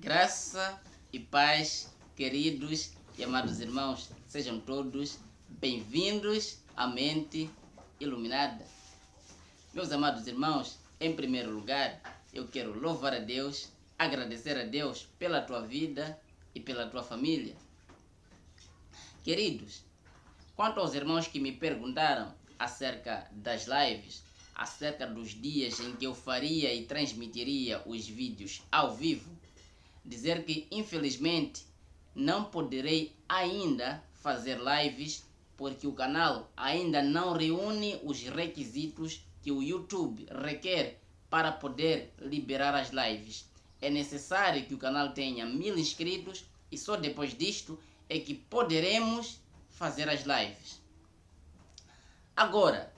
Graça e paz, queridos e amados irmãos, sejam todos bem-vindos à Mente Iluminada. Meus amados irmãos, em primeiro lugar, eu quero louvar a Deus, agradecer a Deus pela tua vida e pela tua família. Queridos, quanto aos irmãos que me perguntaram acerca das lives, acerca dos dias em que eu faria e transmitiria os vídeos ao vivo, dizer que infelizmente não poderei ainda fazer lives porque o canal ainda não reúne os requisitos que o YouTube requer para poder liberar as lives. É necessário que o canal tenha 1000 inscritos e só depois disto é que poderemos fazer as lives. Agora,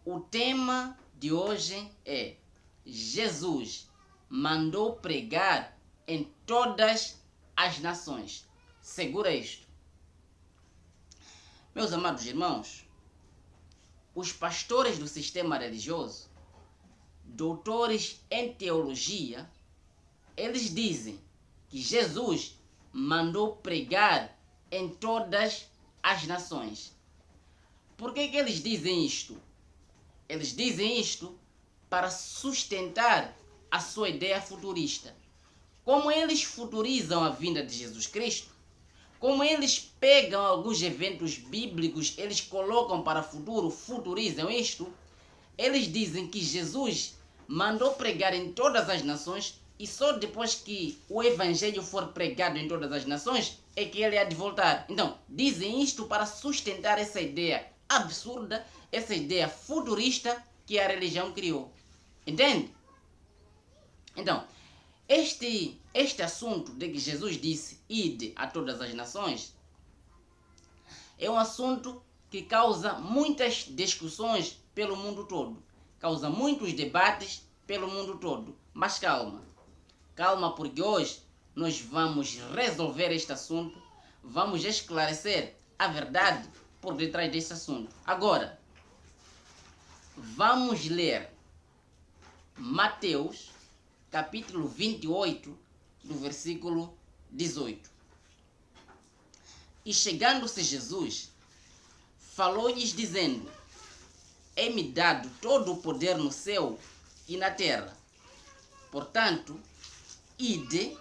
o tema de hoje é: Jesus mandou pregar em todas as nações. Segura isto. Meus amados irmãos, os pastores do sistema religioso, doutores em teologia, eles dizem que Jesus mandou pregar em todas as nações. Por que eles dizem isto? Eles dizem isto para sustentar a sua ideia futurista. Como eles futurizam a vinda de Jesus Cristo, como eles pegam alguns eventos bíblicos, eles colocam para o futuro, futurizam isto, eles dizem que Jesus mandou pregar em todas as nações e só depois que o evangelho for pregado em todas as nações é que ele há de voltar. Então, dizem isto para sustentar essa ideia absurda, essa ideia futurista que a religião criou. Entende? Então, este assunto de que Jesus disse ide a todas as nações é um assunto que causa muitas discussões pelo mundo todo, causa muitos debates pelo mundo todo. Mas calma, calma, porque hoje nós vamos resolver este assunto, vamos esclarecer a verdade por detrás desse assunto. Agora, vamos ler Mateus capítulo 28, do versículo 18. E chegando-se Jesus, falou-lhes dizendo: é-me dado todo o poder no céu e na terra. Portanto, ide,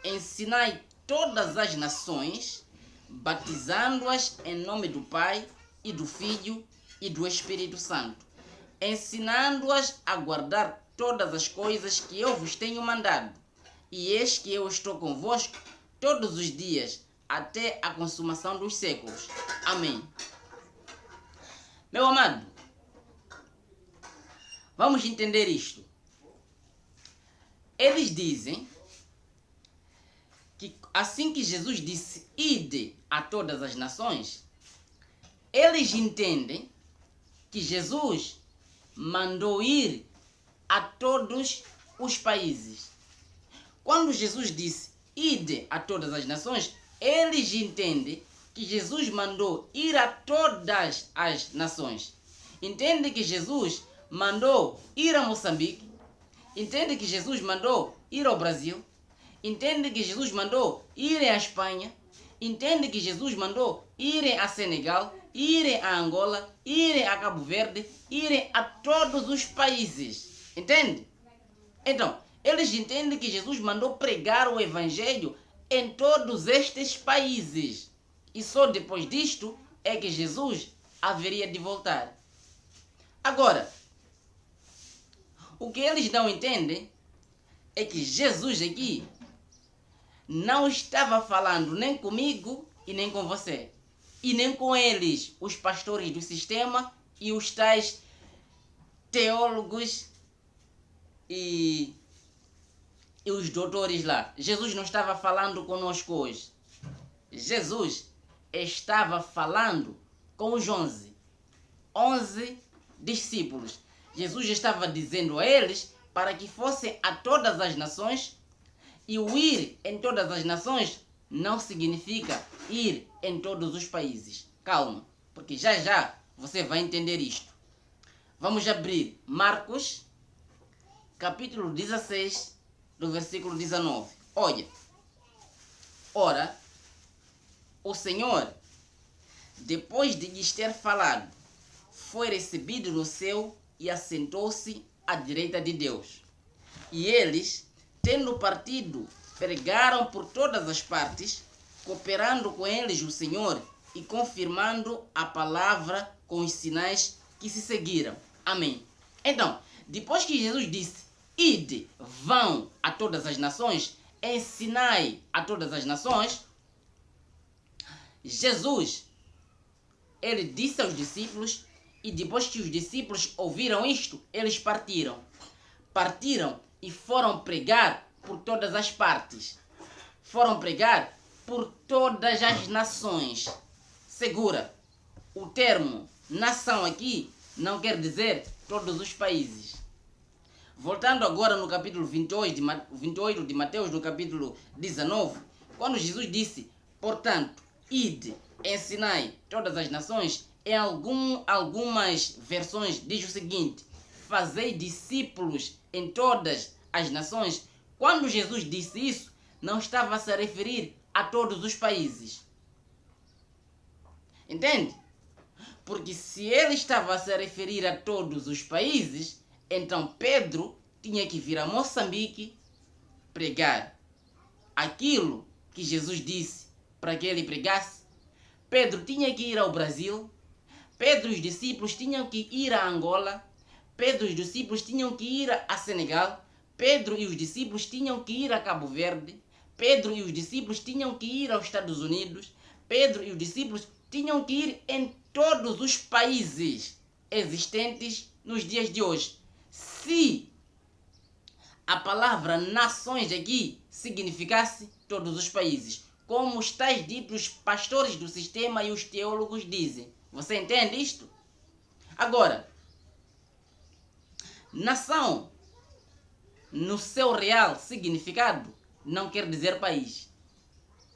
ensinai todas as nações, batizando-as em nome do Pai e do Filho e do Espírito Santo, ensinando-as a guardar todas as coisas que eu vos tenho mandado. E eis que eu estou convosco todos os dias, até a consumação dos séculos. Amém. Meu amado, vamos entender isto. Eles dizem que assim que Jesus disse ide a todas as nações, eles entendem que Jesus mandou ir a todos os países. Quando Jesus disse ide a todas as nações, eles entendem que Jesus mandou ir a todas as nações. Entende que Jesus mandou ir a Moçambique? Entende que Jesus mandou ir ao Brasil? Entende que Jesus mandou ir à Espanha? Entende que Jesus mandou ir a Senegal, ir a Angola, ir a Cabo Verde, ir a todos os países? Entende? Então, eles entendem que Jesus mandou pregar o evangelho em todos estes países. E só depois disto é que Jesus haveria de voltar. Agora, o que eles não entendem é que Jesus aqui não estava falando nem comigo e nem com você. E nem com eles, os pastores do sistema e os tais teólogos e os doutores lá. Jesus não estava falando conosco hoje. Jesus estava falando com os 11 discípulos. Jesus estava dizendo a eles para que fossem a todas as nações, e o ir em todas as nações não significa ir em todos os países. Calma, porque já já você vai entender isto. Vamos abrir Marcos capítulo 16, do versículo 19. Olha, ora, o Senhor, depois de lhes ter falado, foi recebido no céu e assentou-se à direita de Deus. E eles, tendo partido, pregaram por todas as partes, cooperando com eles o Senhor e confirmando a palavra com os sinais que se seguiram. Amém. Então, depois que Jesus disse, ide, vão a todas as nações, ensinai a todas as nações, Jesus, ele disse aos discípulos, e depois que os discípulos ouviram isto, eles partiram. Partiram e foram pregar por todas as partes. Foram pregar por todas as nações. Segura, o termo nação aqui não quer dizer todos os países. Voltando agora no capítulo 28 de Mateus, no capítulo 19, quando Jesus disse, portanto, ide, ensinai todas as nações, em algumas versões diz o seguinte, fazei discípulos em todas as nações. Quando Jesus disse isso, não estava a se referir a todos os países. Entende? Porque se ele estava a se referir a todos os países, então Pedro tinha que vir a Moçambique pregar aquilo que Jesus disse para que ele pregasse. Pedro tinha que ir ao Brasil. Pedro e os discípulos tinham que ir a Angola. Pedro e os discípulos tinham que ir a Senegal. Pedro e os discípulos tinham que ir a Cabo Verde. Pedro e os discípulos tinham que ir aos Estados Unidos. Pedro e os discípulos tinham que ir em todos os países existentes nos dias de hoje. Se a palavra nações aqui significasse todos os países, como os tais ditos pastores do sistema e os teólogos dizem. Você entende isto? Agora, nação, no seu real significado, não quer dizer país.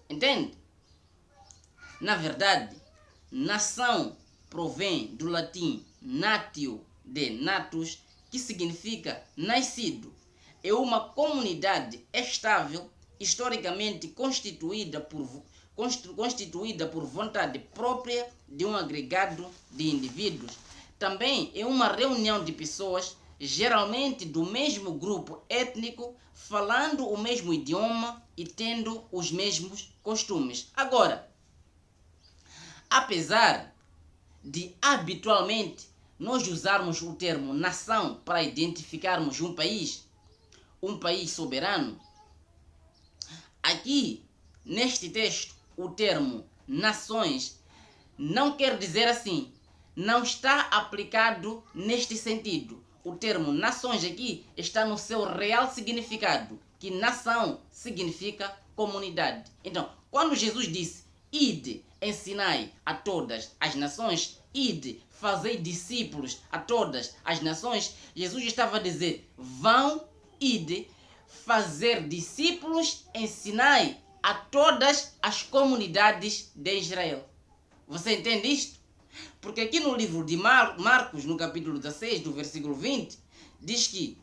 Entende? Na verdade, nação provém do latim natio, de natus, que significa nascido. É uma comunidade estável, historicamente constituída por vontade própria de um agregado de indivíduos. Também é uma reunião de pessoas, geralmente do mesmo grupo étnico, falando o mesmo idioma e tendo os mesmos costumes. Agora, apesar de habitualmente nós usarmos o termo nação para identificarmos um país soberano, aqui neste texto o termo nações não quer dizer assim, não está aplicado neste sentido. O termo nações aqui está no seu real significado, que nação significa comunidade. Então, quando Jesus disse, ide, ensinai a todas as nações, ide, fazei discípulos a todas as nações, Jesus estava a dizer, vão, ide, fazer discípulos, ensinai a todas as comunidades de Israel. Você entende isto? Porque aqui no livro de Marcos, no capítulo 16, do versículo 20, diz que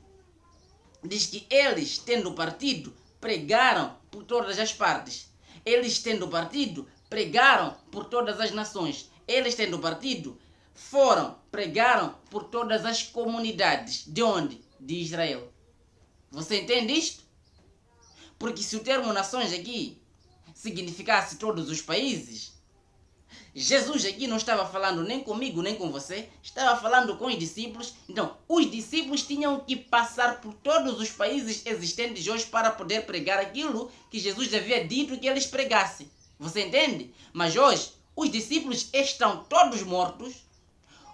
eles, tendo partido, pregaram por todas as partes. Eles, tendo partido, pregaram por todas as nações. Eles, tendo partido, pregaram por todas as comunidades. De onde? De Israel. Você entende isto? Porque se o termo nações aqui significasse todos os países, Jesus aqui não estava falando nem comigo nem com você, estava falando com os discípulos. Então, os discípulos tinham que passar por todos os países existentes hoje para poder pregar aquilo que Jesus havia dito que eles pregassem. Você entende? Mas hoje, os discípulos estão todos mortos,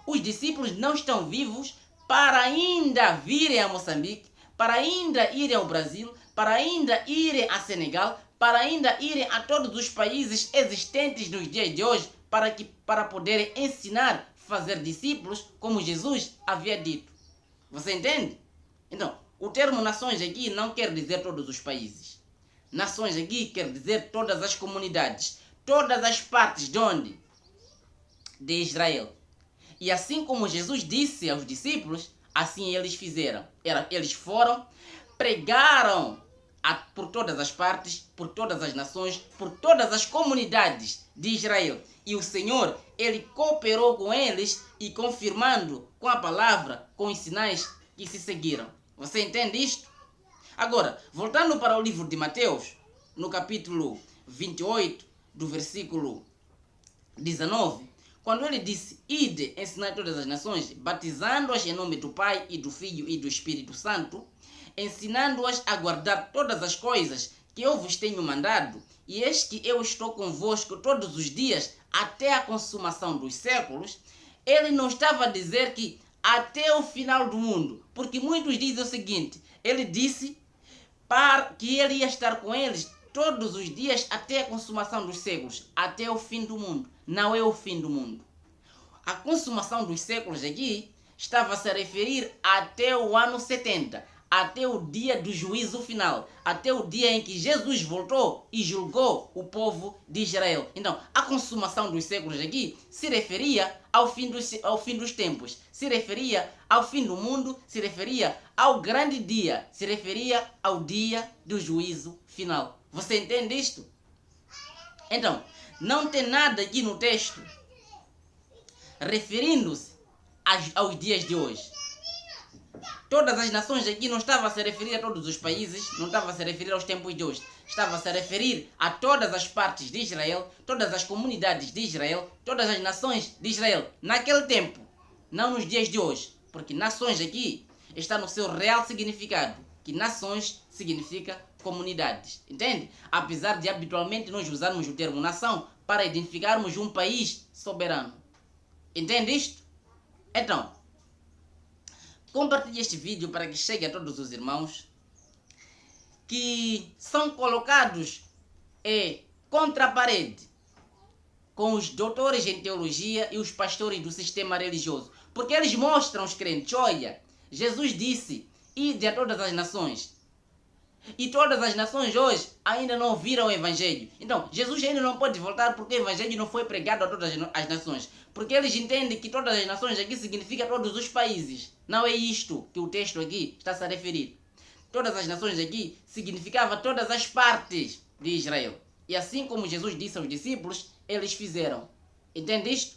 os discípulos não estão vivos para ainda virem a Moçambique, para ainda irem ao Brasil, para ainda irem a Senegal, para ainda irem a todos os países existentes nos dias de hoje, para poderem ensinar, fazer discípulos, como Jesus havia dito. Você entende? Então, o termo nações aqui não quer dizer todos os países. Nações aqui quer dizer todas as comunidades, todas as partes de onde? De Israel. E assim como Jesus disse aos discípulos, assim eles fizeram. Eles foram, pregaram por todas as partes, por todas as nações, por todas as comunidades de Israel. E o Senhor, ele cooperou com eles e confirmando com a palavra, com os sinais que se seguiram. Você entende isto? Agora, voltando para o livro de Mateus, no capítulo 28, do versículo 19, quando ele disse: ide, ensinar todas as nações, batizando-as em nome do Pai e do Filho e do Espírito Santo, ensinando-as a guardar todas as coisas que eu vos tenho mandado, e eis que eu estou convosco todos os dias até a consumação dos séculos. Ele não estava a dizer que até o final do mundo, porque muitos dizem o seguinte: ele disse que ele ia estar com eles todos os dias até a consumação dos séculos, até o fim do mundo. Não é o fim do mundo. A consumação dos séculos aqui estava a se referir até o ano 70, até o dia do juízo final, até o dia em que Jesus voltou e julgou o povo de Israel. Então, a consumação dos séculos aqui se referia ao fim dos tempos, se referia ao fim do mundo, se referia ao grande dia, se referia ao dia do juízo final. Você entende isto? Então, não tem nada aqui no texto referindo-se aos dias de hoje. Todas as nações aqui não estava a se referir a todos os países, não estava a se referir aos tempos de hoje. Estava a se referir a todas as partes de Israel, todas as comunidades de Israel, todas as nações de Israel. Naquele tempo, não nos dias de hoje. Porque nações aqui está no seu real significado. Que nações significa comunidades. Entende? Apesar de habitualmente nós usarmos o termo nação para identificarmos um país soberano. Entende isto? Então, compartilhe este vídeo para que chegue a todos os irmãos que são colocados contra a parede com os doutores em teologia e os pastores do sistema religioso. Porque eles mostram aos crentes: olha, Jesus disse, ide a todas as nações. E todas as nações hoje ainda não ouviram o Evangelho. Então, Jesus ainda não pode voltar porque o Evangelho não foi pregado a todas as nações. Porque eles entendem que todas as nações aqui significa todos os países. Não é isto que o texto aqui está se a referir. Todas as nações aqui significava todas as partes de Israel. E assim como Jesus disse aos discípulos, eles fizeram. Entende isto?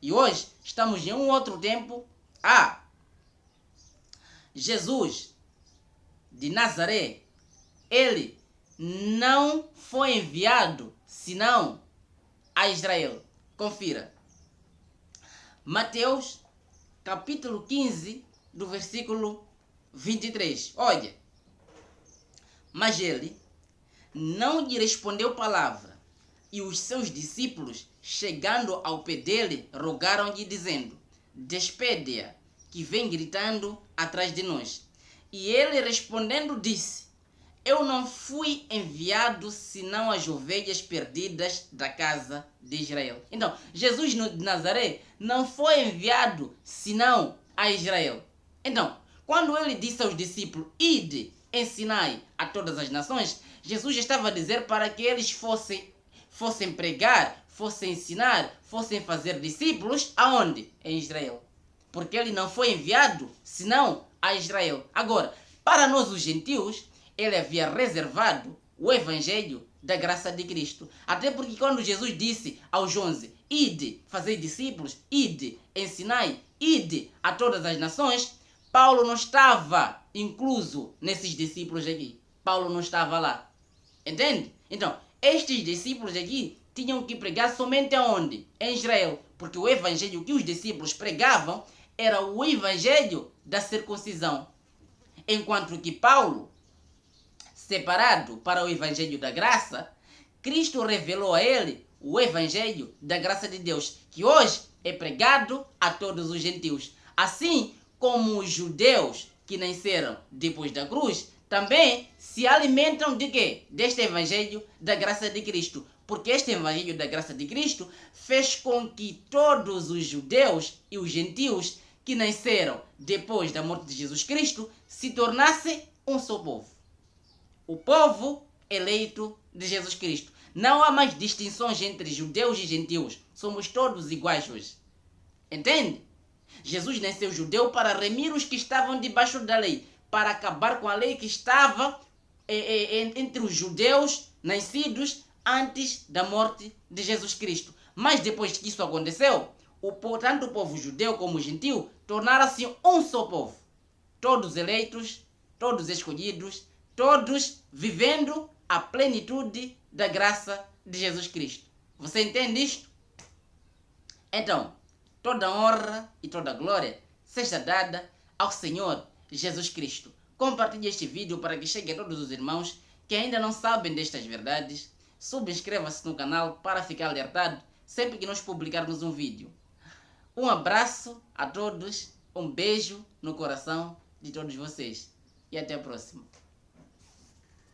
E hoje estamos em um outro tempo. Jesus de Nazaré, ele não foi enviado senão a Israel. Confira. Mateus, capítulo 15, do versículo 23. Olha. Mas ele não lhe respondeu palavra, e os seus discípulos, chegando ao pé dele, rogaram-lhe, dizendo: despede-a, que vem gritando atrás de nós. E ele respondendo disse: eu não fui enviado senão as ovelhas perdidas da casa de Israel. Então, Jesus de Nazaré não foi enviado senão a Israel. Então, quando ele disse aos discípulos: ide, ensinai a todas as nações, Jesus estava a dizer para que eles fossem pregar, fossem ensinar, fossem fazer discípulos aonde? Em Israel. Porque ele não foi enviado senão a Israel. Agora, para nós os gentios, ele havia reservado o Evangelho da graça de Cristo. Até porque quando Jesus disse aos 11, ide, fazei discípulos, ide, ensinai, ide a todas as nações, Paulo não estava incluso nesses discípulos aqui. Paulo não estava lá. Entende? Então, estes discípulos aqui tinham que pregar somente aonde? Em Israel. Porque o Evangelho que os discípulos pregavam era o Evangelho da circuncisão. Enquanto que Paulo, separado para o Evangelho da graça, Cristo revelou a ele o Evangelho da graça de Deus, que hoje é pregado a todos os gentios. Assim como os judeus que nasceram depois da cruz, também se alimentam de quê? Deste Evangelho da graça de Cristo. Porque este Evangelho da graça de Cristo fez com que todos os judeus e os gentios que nasceram depois da morte de Jesus Cristo se tornassem um só povo. O povo eleito de Jesus Cristo. Não há mais distinções entre judeus e gentios. Somos todos iguais hoje. Entende? Jesus nasceu judeu para remir os que estavam debaixo da lei, para acabar com a lei que estava entre os judeus nascidos antes da morte de Jesus Cristo. Mas depois que isso aconteceu, tanto o povo judeu como o gentil tornaram-se um só povo. Todos eleitos, todos escolhidos, todos vivendo a plenitude da graça de Jesus Cristo. Você entende isto? Então, toda honra e toda glória seja dada ao Senhor Jesus Cristo. Compartilhe este vídeo para que chegue a todos os irmãos que ainda não sabem destas verdades. Subscreva-se no canal para ficar alertado sempre que nós publicarmos um vídeo. Um abraço a todos, um beijo no coração de todos vocês e até a próxima.